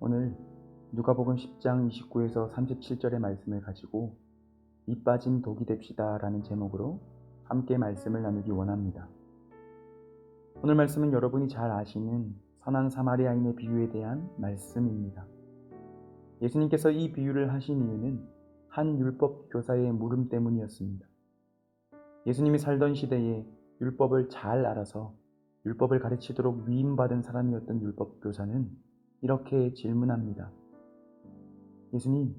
오늘 누가복음 10장 29에서 37절의 말씀을 가지고 이 빠진 독이 됩시다 라는 제목으로 함께 말씀을 나누기 원합니다. 오늘 말씀은 여러분이 잘 아시는 선한 사마리아인의 비유에 대한 말씀입니다. 예수님께서 이 비유를 하신 이유는 한 율법 교사의 물음 때문이었습니다. 예수님이 살던 시대에 율법을 잘 알아서 율법을 가르치도록 위임받은 사람이었던 율법 교사는 이렇게 질문합니다. 예수님,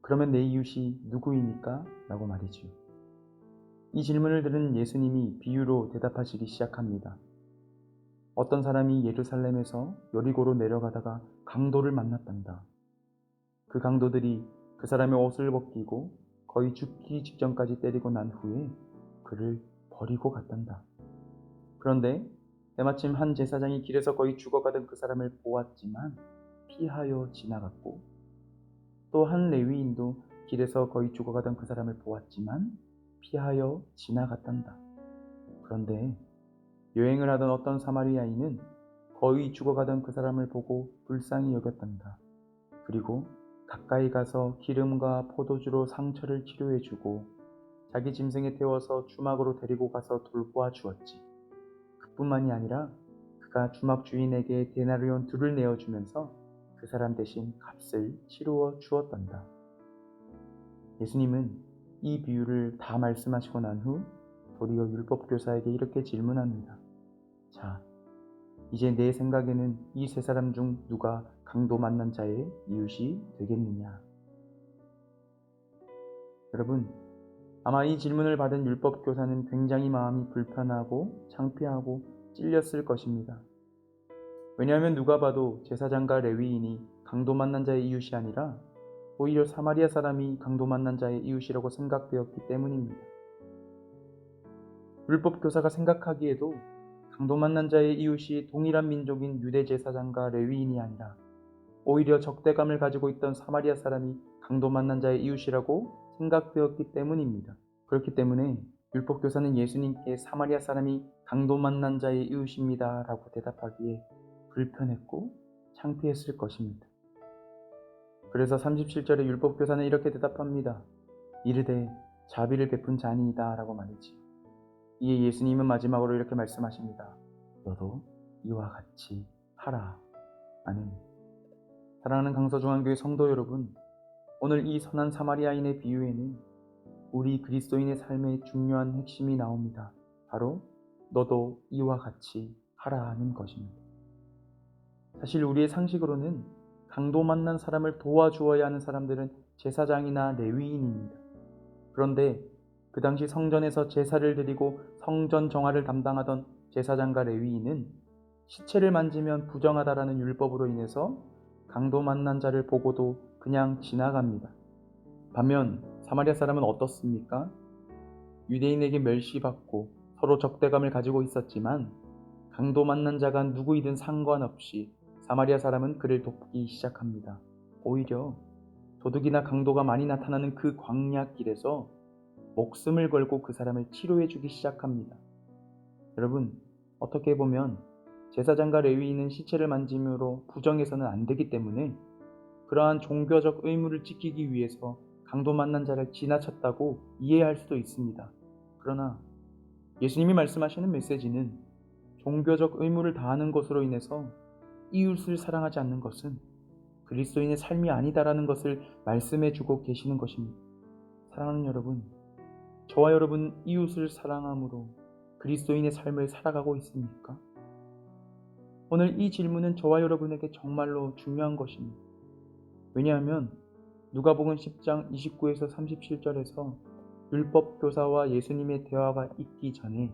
그러면 내 이웃이 누구입니까? 라고 말이죠. 이 질문을 들은 예수님이 비유로 대답하시기 시작합니다. 어떤 사람이 예루살렘에서 여리고로 내려가다가 강도를 만났단다. 그 강도들이 그 사람의 옷을 벗기고 거의 죽기 직전까지 때리고 난 후에 그를 버리고 갔단다. 그런데 때마침 한 제사장이 길에서 거의 죽어가던 그 사람을 보았지만 피하여 지나갔고, 또 한 레위인도 길에서 거의 죽어가던 그 사람을 보았지만 피하여 지나갔단다. 그런데 여행을 하던 어떤 사마리아인은 거의 죽어가던 그 사람을 보고 불쌍히 여겼단다. 그리고 가까이 가서 기름과 포도주로 상처를 치료해주고 자기 짐승에 태워서 주막으로 데리고 가서 돌보아 주었지. 그뿐만이 아니라 그가 주막 주인에게 데나리온 2를 내어주면서 그 사람 대신 값을 치루어 주었단다. 예수님은 이 비유를 다 말씀하시고 난 후 도리어 율법교사에게 이렇게 질문합니다. 자, 이제 내 생각에는 이 세 사람 중 누가 강도 만난 자의 이웃이 되겠느냐? 여러분, 아마 이 질문을 받은 율법교사는 굉장히 마음이 불편하고 창피하고 찔렸을 것입니다. 왜냐하면 누가 봐도 제사장과 레위인이 강도 만난 자의 이웃이 아니라 오히려 사마리아 사람이 강도 만난 자의 이웃이라고 생각되었기 때문입니다. 율법교사가 생각하기에도 강도 만난 자의 이웃이 동일한 민족인 유대 제사장과 레위인이 아니라 오히려 적대감을 가지고 있던 사마리아 사람이 강도 만난 자의 이웃이라고 생각되었기 때문입니다. 그렇기 때문에 율법교사는 예수님께 사마리아 사람이 강도 만난 자의 이웃입니다 라고 대답하기에 불편했고 창피했을 것입니다. 그래서 37절에 율법교사는 이렇게 대답합니다. 이르되 자비를 베푼 자니이다 라고 말이지요. 이에 예수님은 마지막으로 이렇게 말씀하십니다. 너도 이와 같이 하라. 아멘. 사랑하는 강서중앙교회 성도 여러분, 오늘 이 선한 사마리아인의 비유에는 우리 그리스도인의 삶의 중요한 핵심이 나옵니다. 바로 너도 이와 같이 하라는 것입니다. 사실 우리의 상식으로는 강도 만난 사람을 도와주어야 하는 사람들은 제사장이나 레위인입니다. 그런데 그 당시 성전에서 제사를 드리고 성전 정화를 담당하던 제사장과 레위인은 시체를 만지면 부정하다라는 율법으로 인해서 강도 만난 자를 보고도 그냥 지나갑니다. 반면 사마리아 사람은 어떻습니까? 유대인에게 멸시받고 서로 적대감을 가지고 있었지만 강도 만난 자가 누구이든 상관없이 사마리아 사람은 그를 돕기 시작합니다. 오히려 도둑이나 강도가 많이 나타나는 그 광야길에서 목숨을 걸고 그 사람을 치료해주기 시작합니다. 여러분, 어떻게 보면 제사장과 레위인은 시체를 만짐으로 부정해서는 안 되기 때문에 그러한 종교적 의무를 지키기 위해서 강도 만난 자를 지나쳤다고 이해할 수도 있습니다. 그러나 예수님이 말씀하시는 메시지는 종교적 의무를 다하는 것으로 인해서 이웃을 사랑하지 않는 것은 그리스도인의 삶이 아니다라는 것을 말씀해주고 계시는 것입니다. 사랑하는 여러분, 저와 여러분 이웃을 사랑함으로 그리스도인의 삶을 살아가고 있습니까? 오늘 이 질문은 저와 여러분에게 정말로 중요한 것입니다. 왜냐하면 누가복음 10장 29에서 37절에서 율법교사와 예수님의 대화가 있기 전에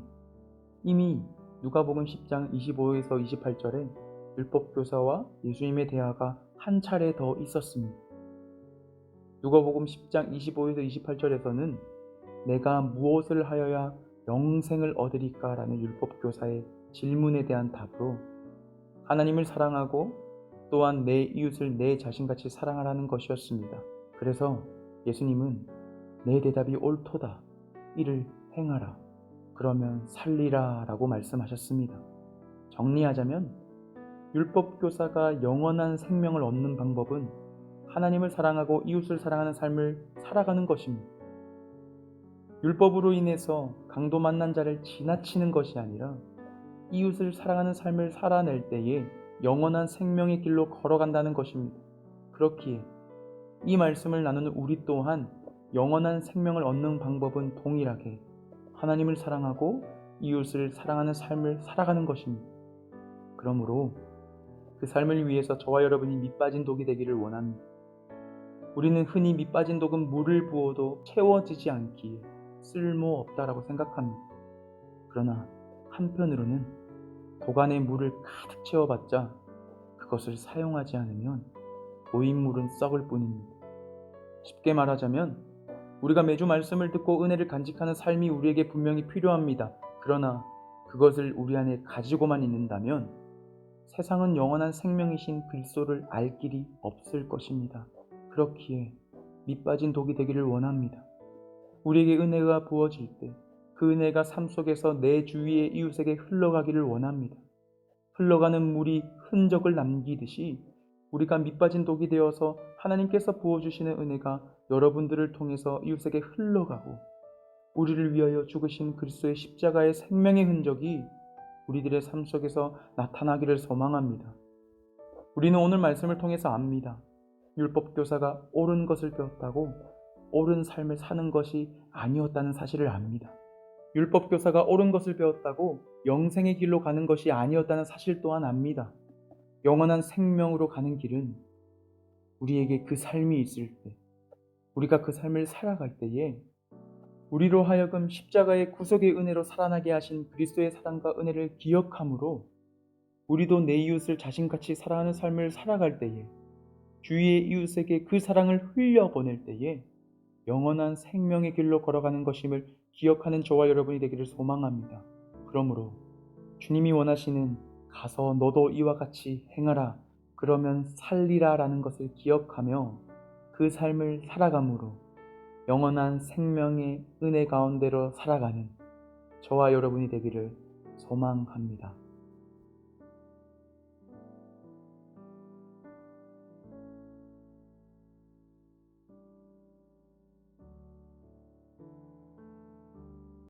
이미 누가복음 10장 25에서 28절에 율법교사와 예수님의 대화가 한 차례 더 있었습니다. 누가복음 10장 25에서 28절에서는 내가 무엇을 하여야 영생을 얻으리까? 라는 율법교사의 질문에 대한 답으로 하나님을 사랑하고 또한 내 이웃을 내 자신같이 사랑하라는 것이었습니다. 그래서 예수님은 내 대답이 옳도다. 이를 행하라. 그러면 살리라 라고 말씀하셨습니다. 정리하자면 율법 교사가 영원한 생명을 얻는 방법은 하나님을 사랑하고 이웃을 사랑하는 삶을 살아가는 것입니다. 율법으로 인해서 강도 만난 자를 지나치는 것이 아니라 이웃을 사랑하는 삶을 살아낼 때에 영원한 생명의 길로 걸어간다는 것입니다. 그렇기에 이 말씀을 나누는 우리 또한 영원한 생명을 얻는 방법은 동일하게 하나님을 사랑하고 이웃을 사랑하는 삶을 살아가는 것입니다. 그러므로 그 삶을 위해서 저와 여러분이 밑빠진 독이 되기를 원합니다. 우리는 흔히 밑빠진 독은 물을 부어도 채워지지 않기에 쓸모없다라고 생각합니다. 그러나 한편으로는 독 안에 물을 가득 채워봤자 그것을 사용하지 않으면 고인물은 썩을 뿐입니다. 쉽게 말하자면 우리가 매주 말씀을 듣고 은혜를 간직하는 삶이 우리에게 분명히 필요합니다. 그러나 그것을 우리 안에 가지고만 있는다면 세상은 영원한 생명이신 그리스도를 알 길이 없을 것입니다. 그렇기에 밑빠진 독이 되기를 원합니다. 우리에게 은혜가 부어질 때 그 은혜가 삶 속에서 내 주위의 이웃에게 흘러가기를 원합니다. 흘러가는 물이 흔적을 남기듯이 우리가 밑빠진 독이 되어서 하나님께서 부어주시는 은혜가 여러분들을 통해서 이웃에게 흘러가고 우리를 위하여 죽으신 그리스도의 십자가의 생명의 흔적이 우리들의 삶 속에서 나타나기를 소망합니다. 우리는 오늘 말씀을 통해서 압니다. 율법 교사가 옳은 것을 배웠다고 옳은 삶을 사는 것이 아니었다는 사실을 압니다. 율법 교사가 옳은 것을 배웠다고 영생의 길로 가는 것이 아니었다는 사실 또한 압니다. 영원한 생명으로 가는 길은 우리에게 그 삶이 있을 때, 우리가 그 삶을 살아갈 때에 우리로 하여금 십자가의 구속의 은혜로 살아나게 하신 그리스도의 사랑과 은혜를 기억함으로 우리도 내 이웃을 자신같이 사랑하는 삶을 살아갈 때에 주위의 이웃에게 그 사랑을 흘려보낼 때에 영원한 생명의 길로 걸어가는 것임을 기억하는 저와 여러분이 되기를 소망합니다. 그러므로 주님이 원하시는 가서 너도 이와 같이 행하라 그러면 살리라 라는 것을 기억하며 그 삶을 살아감으로 영원한 생명의 은혜 가운데로 살아가는 저와 여러분이 되기를 소망합니다.